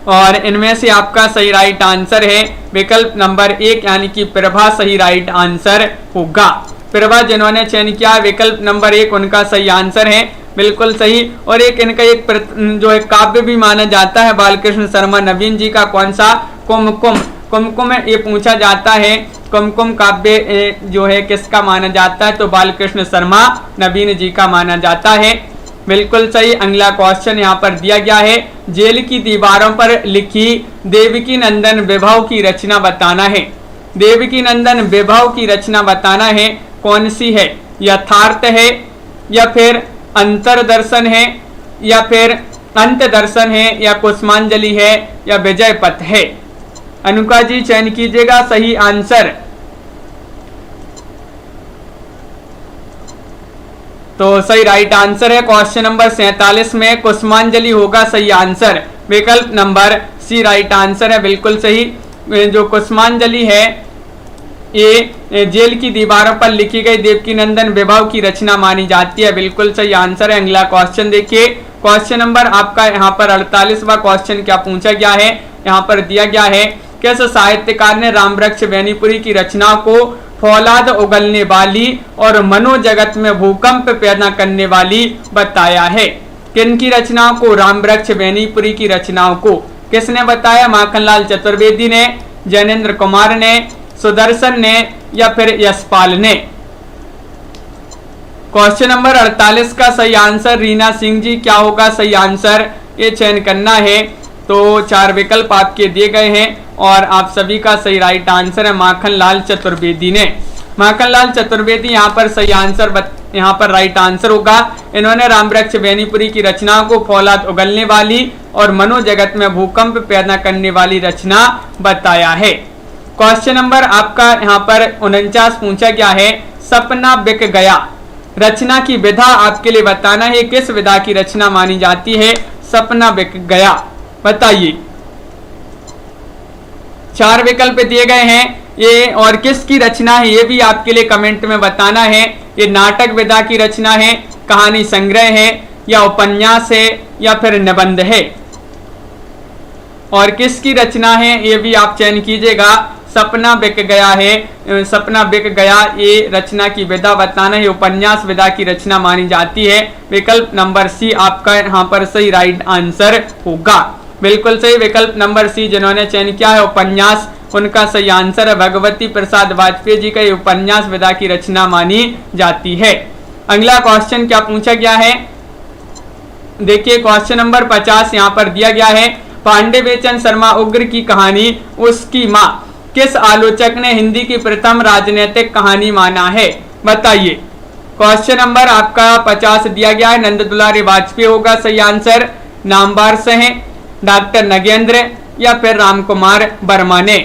और इनमें से आपका सही राइट आंसर है विकल्प नंबर 1 यानी कि प्रभा सही राइट आंसर होगा। प्रभा जिन्होंने चयन किया विकल्प नंबर 1 उनका सही आंसर है, बिल्कुल सही। और एक इनका एक जो है काव्य भी माना जाता है बालकृष्ण शर्मा नवीन जी का, कौन सा, कुमकुम। कुमकुम ये पूछा जाता है, कुमकुम काव्य जो है किसका माना जाता है, तो बालकृष्ण शर्मा नवीन जी का माना जाता है, बिल्कुल सही। अगला क्वेश्चन यहाँ पर दिया गया है, जेल की दीवारों पर लिखी देवकी नंदन विभव की रचना बताना है। देवकी नंदन विभव की रचना बताना है, कौन सी है, यथार्थ है, या फिर अंतरदर्शन है, या फिर अंत दर्शन है, या कुसुमांजलि है, या विजय पथ है। अनुका जी चयन कीजिएगा सही आंसर। तो सही राइट आंसर है क्वेश्चन नंबर 47 में कुसुमांजलि होगा सही आंसर, विकल्प नंबर सी राइट आंसर है, बिल्कुल सही। जो कुसुमांजलि है ये जेल की दीवारों पर लिखी गई देवकीनंदन विभव की रचना मानी जाती है, बिल्कुल सही आंसर है। अगला क्वेश्चन देखिए, क्वेश्चन नंबर आपका यहाँ पर 48वां क्वेश्चन क्या पूछा गया है, यहाँ पर दिया गया है, किस साहित्यकार ने रामवृक्ष बेनीपुरी की रचना को फौलाद उगलने वाली और मनोजगत में भूकंप पैदा करने वाली बताया है। किन की रचनाओं को, रामवृक्ष बेनीपुरी की रचनाओं को किसने बताया, माखनलाल चतुर्वेदी ने, जैनेन्द्र कुमार ने, सुदर्शन ने या फिर यशपाल ने। क्वेश्चन नंबर 48 का सही आंसर रीना सिंह जी। क्या होगा सही आंसर, ये चयन करना है। तो 4 विकल्प आपके दिए गए हैं और आप सभी का सही राइट आंसर है माखन लाल चतुर्वेदी ने। माखन लाल चतुर्वेदी यहाँ पर सही आंसर, यहाँ पर राइट आंसर होगा। इन्होंने रामवृक्ष बेनीपुरी की रचना को फौलाद उगलने वाली और मनोजगत में भूकंप पैदा करने वाली रचना बताया है। क्वेश्चन नंबर आपका यहाँ पर 49 पूछा गया है, सपना बिक गया रचना की विधा आपके लिए बताना है। किस विधा की रचना मानी जाती है सपना बिक गया, बताइए। 4 विकल्प दिए गए हैं ये, और किसकी रचना है ये भी आपके लिए कमेंट में बताना है। ये नाटक विधा की रचना है, कहानी संग्रह है, या उपन्यास है, या फिर निबंध है। और किसकी रचना है ये भी आप चयन कीजिएगा। सपना बिक गया है, सपना बिक गया ये रचना की विधा बताना है, उपन्यास विधा की रचना मानी जाती है। विकल्प नंबर सी आपका यहाँ पर सही राइट आंसर होगा। बिल्कुल सही, विकल्प नंबर सी जिन्होंने चयन किया है उपन्यास, उनका सही आंसर है भगवती प्रसाद वाजपेयी जी का उपन्यास विधा की रचना मानी जाती है। अगला क्वेश्चन क्या पूछा गया है, देखिए क्वेश्चन नंबर 50 यहाँ पर दिया गया है, पांडे बेचन शर्मा उग्र की कहानी उसकी माँ किस आलोचक ने हिंदी की प्रथम राजनीतिक कहानी माना है, बताइए। क्वेश्चन नंबर आपका 50 दिया गया है, नंद दुलारी वाजपेयी होगा सही आंसर। नामवार से हैं डॉक्टर नगेंद्र या फिर राम कुमार वर्मा ने।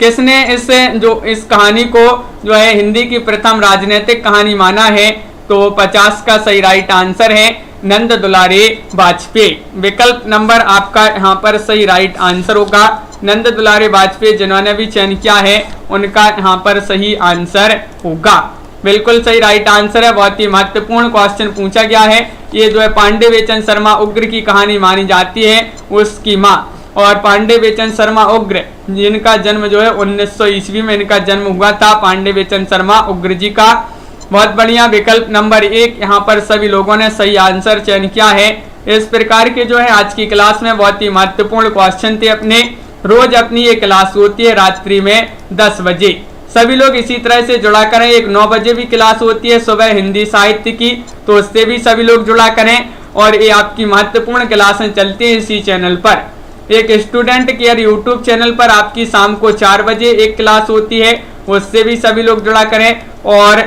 किसने इस कहानी को जो है हिंदी की प्रथम राजनीतिक कहानी माना है, तो 50 का सही राइट आंसर है नंद दुलारी वाजपेयी। विकल्प नंबर आपका यहाँ पर सही राइट आंसर होगा। नंद दुलारी वाजपेयी जिन्होंने भी चयन किया है उनका यहाँ पर सही आंसर होगा। बिल्कुल सही राइट आंसर है। बहुत ही महत्वपूर्ण क्वेश्चन पूछा गया है। ये जो है पांडे बेचन शर्मा उग्र की कहानी मानी जाती है उसकी माँ। और पांडे बेचन शर्मा उग्र जिनका जन्म जो है 1900 ईस्वी में इनका जन्म हुआ था, पांडे बेचन शर्मा उग्र जी का। बहुत बढ़िया, विकल्प नंबर 1 यहाँ पर सभी लोगों ने सही आंसर चयन किया है। इस प्रकार के जो है आज की क्लास में बहुत ही महत्वपूर्ण क्वेश्चन थे अपने। रोज अपनी ये क्लास होती है रात्रि में 10 बजे। सभी लोग इसी तरह से जुड़ा करें। एक 9 बजे भी क्लास होती है सुबह हिंदी साहित्य की, तो उससे भी सभी लोग जुड़ा करें। और ये आपकी महत्वपूर्ण क्लासें चलती हैं इसी चैनल पर। एक स्टूडेंट केयर यूट्यूब चैनल पर आपकी शाम को 4 बजे एक क्लास होती है, उससे भी सभी लोग जुड़ा करें। और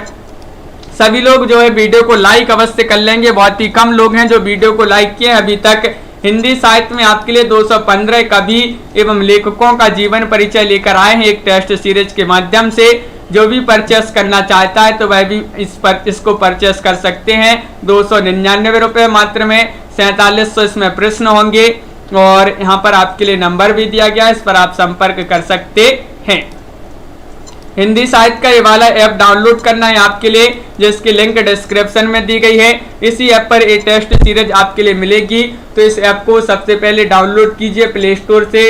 सभी लोग जो है वीडियो को लाइक अवश्य कर लेंगे। बहुत ही कम लोग हैं जो वीडियो को लाइक किए अभी तक। हिंदी साहित्य में आपके लिए 215 कवि एवं लेखकों का जीवन परिचय लेकर आए हैं एक टेस्ट सीरीज के माध्यम से। जो भी परचेस करना चाहता है तो वह भी इसको परचेस कर सकते हैं। 299 रुपये मात्र में 4700 इसमें प्रश्न होंगे और यहाँ पर आपके लिए नंबर भी दिया गया है, इस पर आप संपर्क कर सकते हैं। हिंदी साहित्य का ये वाला ऐप डाउनलोड करना है आपके लिए, जिसकी लिंक डिस्क्रिप्शन में दी गई है। इसी ऐप पर ये टेस्ट सीरीज आपके लिए मिलेगी, तो इस ऐप को सबसे पहले डाउनलोड कीजिए प्ले स्टोर से।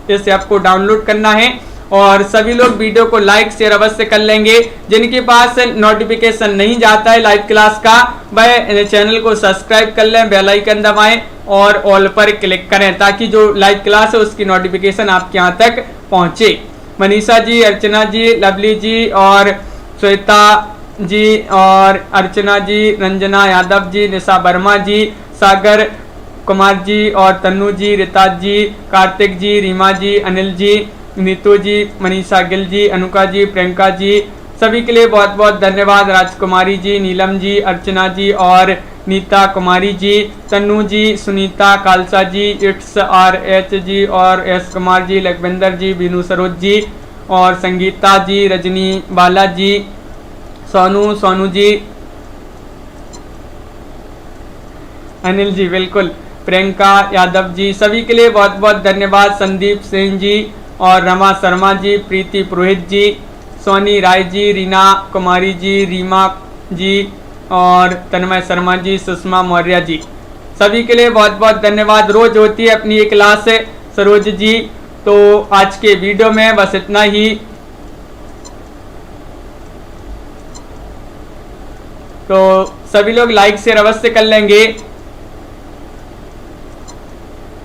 इस ऐप को डाउनलोड करना है और सभी लोग वीडियो को लाइक शेयर अवश्य कर लेंगे। जिनके पास नोटिफिकेशन नहीं जाता है लाइव क्लास का, वह चैनल को सब्सक्राइब कर लें, बेल आइकन दबाएं और ऑल पर क्लिक करें, ताकि जो लाइव क्लास है उसकी नोटिफिकेशन आपके यहाँ तक पहुँचे। मनीषा जी, अर्चना जी, लवली जी और श्वेता जी और अर्चना जी, रंजना यादव जी, निशा वर्मा जी, सागर कुमार जी और तन्नू जी, रिता जी, कार्तिक जी, रीमा जी, अनिल जी, नीतू जी, मनीषा गिल जी, अनुका जी, प्रियंका जी, सभी के लिए बहुत बहुत धन्यवाद। राजकुमारी जी, नीलम जी, अर्चना जी और नीता कुमारी जी, तन्नू जी, सुनीता, खालसा जी, इट्स आर एच जी और एस कुमार जी, लखविंदर जी, बीनू सरोज जी और संगीता जी, रजनी बाला जी, सोनू जी, अनिल जी, बिल्कुल, प्रियंका यादव जी, सभी के लिए बहुत बहुत धन्यवाद। संदीप सिंह जी और रमा शर्मा जी, प्रीति पुरोहित जी, सोनी राय जी, रीना कुमारी जी, रीमा जी और तन्मय शर्मा जी, सुषमा मौर्य जी, सभी के लिए बहुत बहुत धन्यवाद। रोज होती है अपनी ये क्लास है सरोज जी। तो आज के वीडियो में बस इतना ही। तो सभी लोग लाइक शेयर अवश्य कर लेंगे।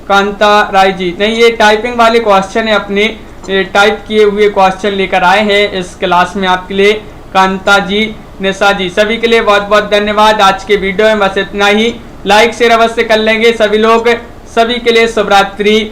कांता राय जी। नहीं, ये टाइपिंग वाले क्वेश्चन है, अपने टाइप किए हुए क्वेश्चन लेकर आए हैं इस क्लास में आपके लिए कांता जी, निशा जी, सभी के लिए बहुत बहुत धन्यवाद। आज के वीडियो में बस इतना ही, लाइक शेयर अवश्य कर लेंगे सभी लोग। सभी के लिए शुभ रात्रि।